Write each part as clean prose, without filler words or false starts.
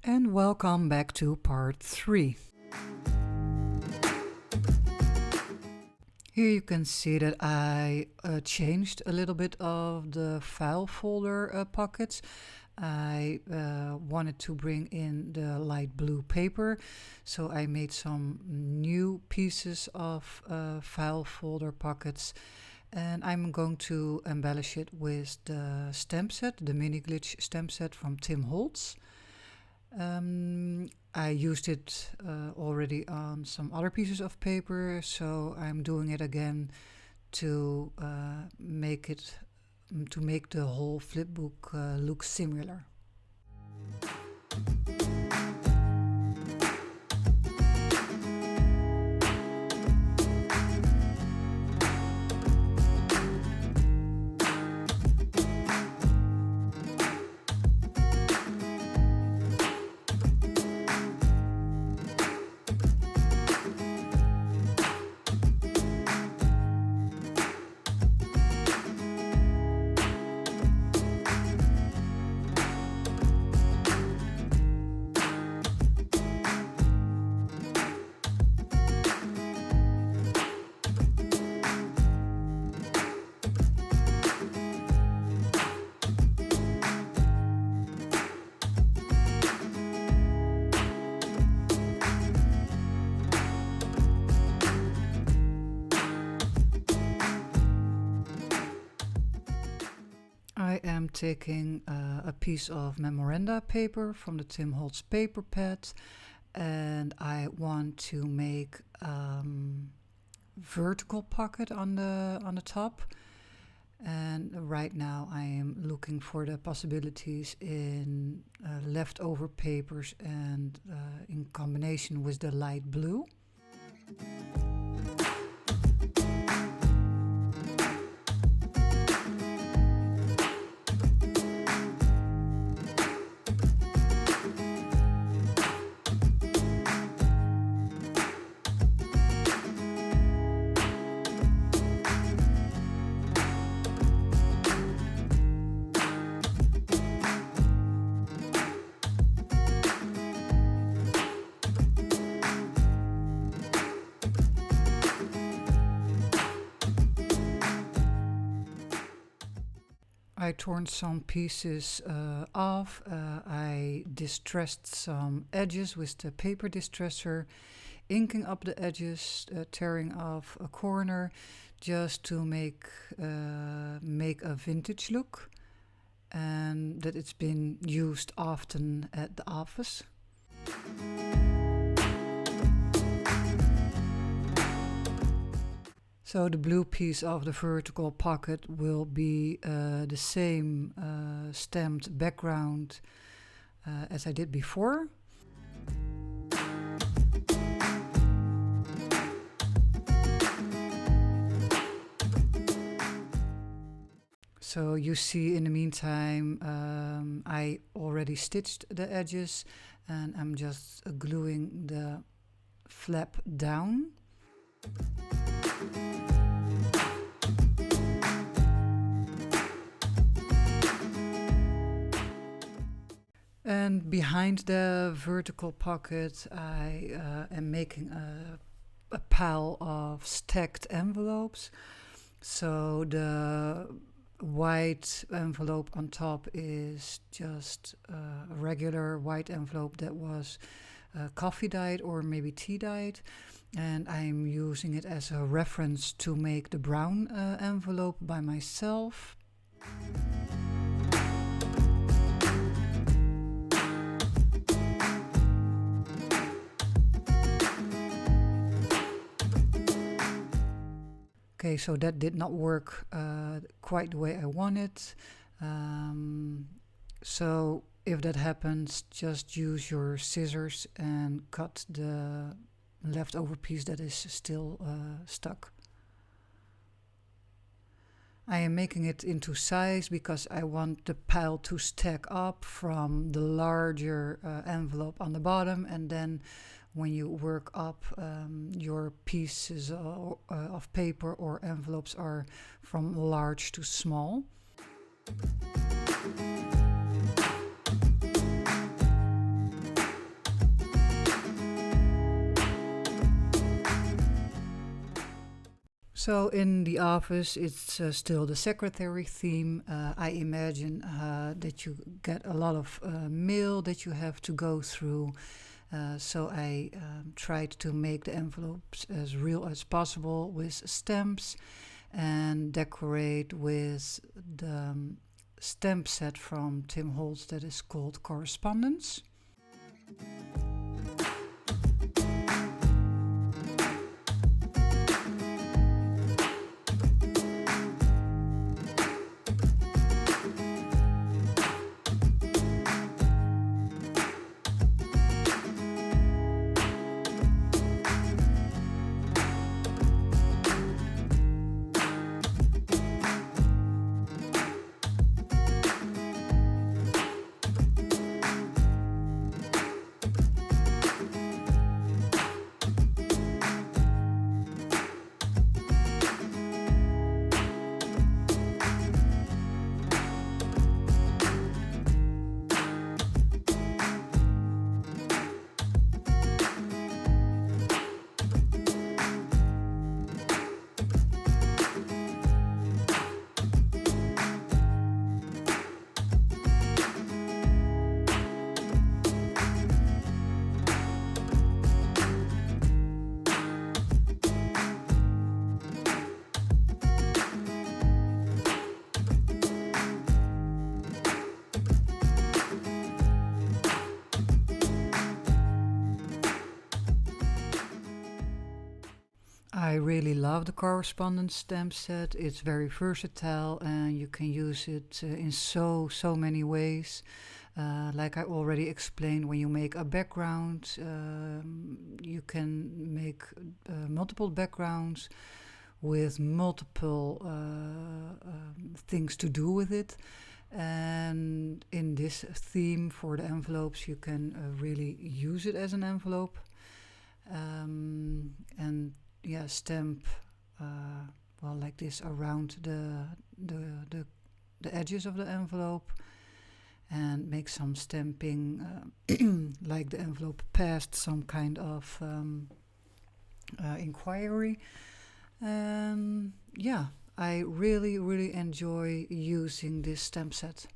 And welcome back to part 3. Here you can see that I changed a little bit of the file folder pockets. I wanted to bring in the light blue paper, so I made some new pieces of file folder pockets, and I'm going to embellish it with the stamp set, the mini glitch stamp set from Tim Holtz. I used it already on some other pieces of paper, so I'm doing it again to make the whole flipbook look similar. I am taking a piece of Memoranda paper from the Tim Holtz paper pad, and I want to make vertical pocket on the top. And right now I am looking for the possibilities in leftover papers and in combination with the light blue. I torn some pieces off. I distressed some edges with the paper distresser, inking up the edges, tearing off a corner just to make a vintage look, and that it's been used often at the office. So the blue piece of the vertical pocket will be the same stamped background as I did before. So you see in the meantime I already stitched the edges and I'm just gluing the flap down. And behind the vertical pocket, I am making a pile of stacked envelopes. So the white envelope on top is just a regular white envelope that was coffee dyed or maybe tea dyed. And I'm using it as a reference to make the brown envelope by myself. Okay, so that did not work quite the way I wanted. So if that happens, just use your scissors and cut the leftover piece that is still stuck. I am making it into size because I want the pile to stack up from the larger envelope on the bottom, and then when you work up, your pieces of paper or envelopes are from large to small. So in the office, it's still the secretary theme. I imagine that you get a lot of mail that you have to go through. So I tried to make the envelopes as real as possible with stamps and decorate with the stamp set from Tim Holtz that is called Correspondence. I really love the Correspondence stamp set. It's very versatile and you can use it in so many ways. Like I already explained, when you make a background, you can make multiple backgrounds with multiple things to do with it. And in this theme for the envelopes, you can really use it as an envelope. And yeah, stamp well like this around the edges of the envelope, and make some stamping like the envelope passed some kind of inquiry. And yeah, I really enjoy using this stamp set.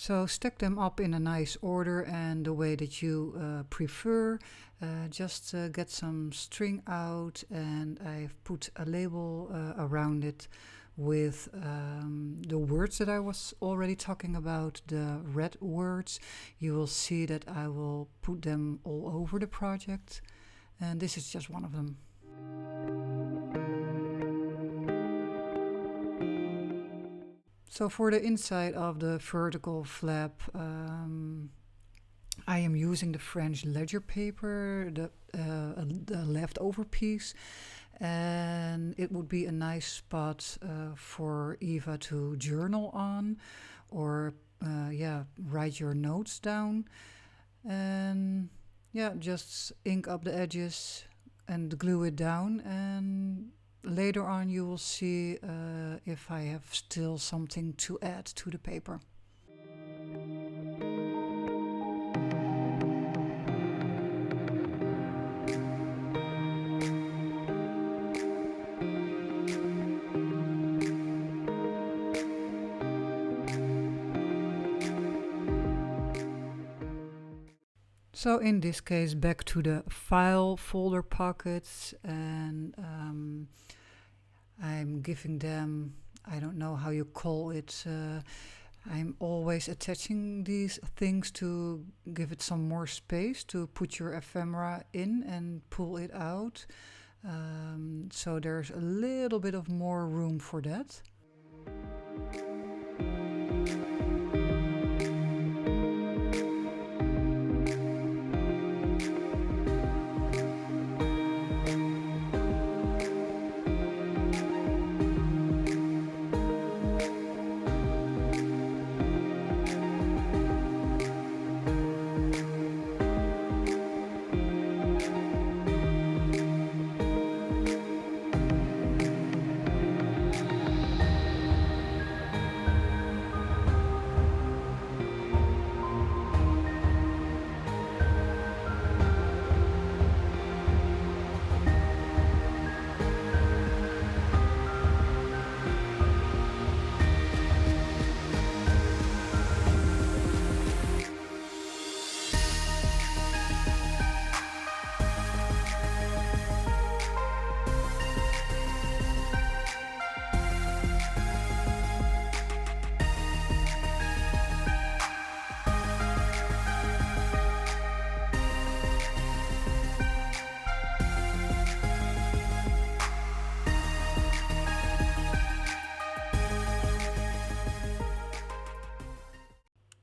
So stack them up in a nice order and the way that you prefer. Just get some string out, and I've put a label around it with the words that I was already talking about, the red words. You will see that I will put them all over the project, and this is just one of them. So for the inside of the vertical flap, I am using the French ledger paper, the leftover piece, and it would be a nice spot for Eva to journal on, or yeah, write your notes down. And yeah, just ink up the edges and glue it down, and later on you will see if I have still something to add to the paper. So in this case, back to the file folder pockets, and I'm giving them, I don't know how you call it, I'm always attaching these things to give it some more space to put your ephemera in and pull it out. So there's a little bit of more room for that.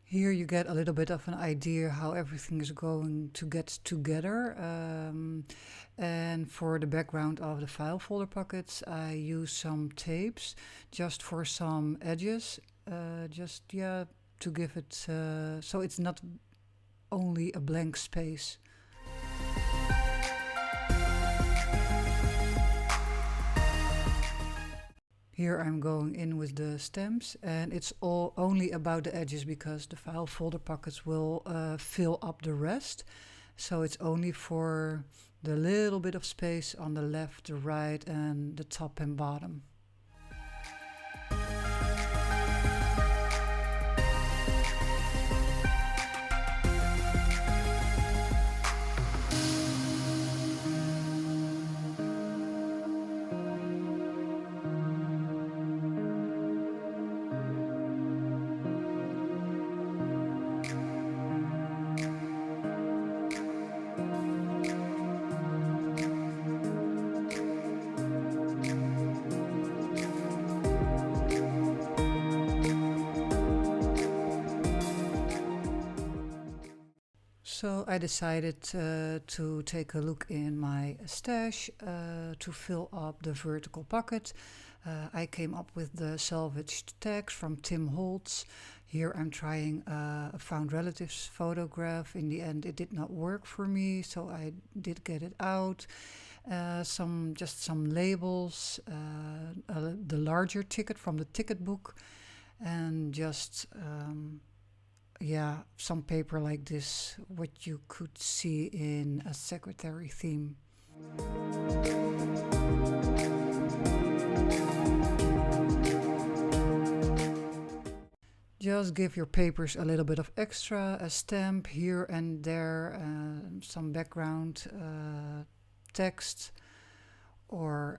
Here you get a little bit of an idea how everything is going to get together. And for the background of the file folder pockets, I use some tapes just for some edges, to give it so it's not only a blank space. Here I'm going in with the stamps, and it's all only about the edges because the file folder pockets will fill up the rest. So it's only for the little bit of space on the left, the right, and the top and bottom. So I decided to take a look in my stash to fill up the vertical pocket. I came up with the Salvaged tags from Tim Holtz. Here I'm trying a found relatives photograph. In the end it did not work for me, so I did get it out. Just some labels, the larger ticket from the Ticketbook, and just some paper like this, what you could see in a secretary theme. Just give your papers a little bit of extra, a stamp here and there, some background text, or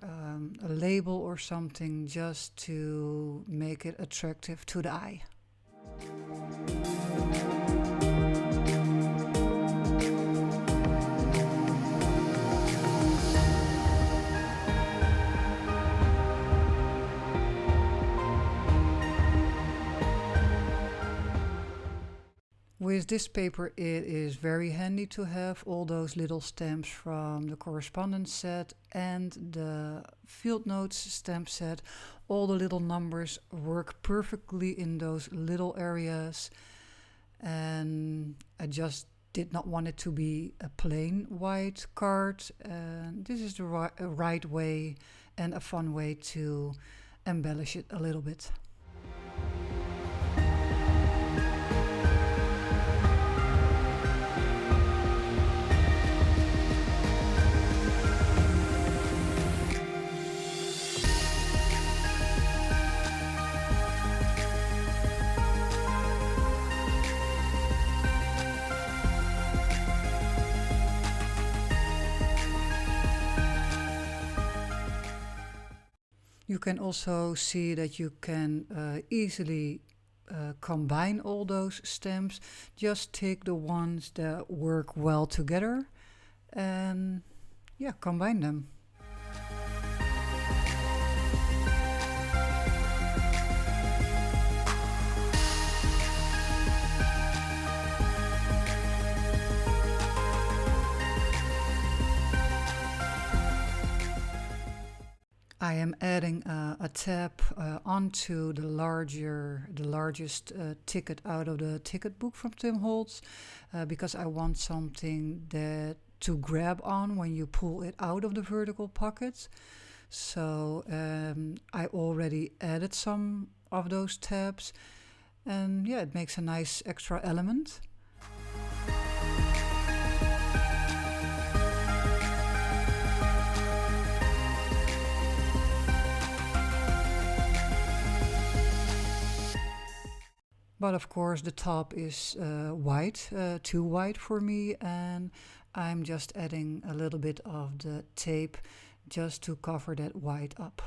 a label or something, just to make it attractive to the eye. With this paper it is very handy to have all those little stamps from the Correspondence set and the Field Notes stamp set. All the little numbers work perfectly in those little areas, and I just did not want it to be a plain white card. This is the right way and a fun way to embellish it a little bit. You can also see that you can easily combine all those stamps. Just take the ones that work well together and yeah, combine them. I am adding a tab onto the largest ticket out of the ticket book from Tim Holtz because I want something that to grab on when you pull it out of the vertical pockets. So I already added some of those tabs, and yeah, it makes a nice extra element. But of course the top is white, too white for me, and I'm just adding a little bit of the tape just to cover that white up.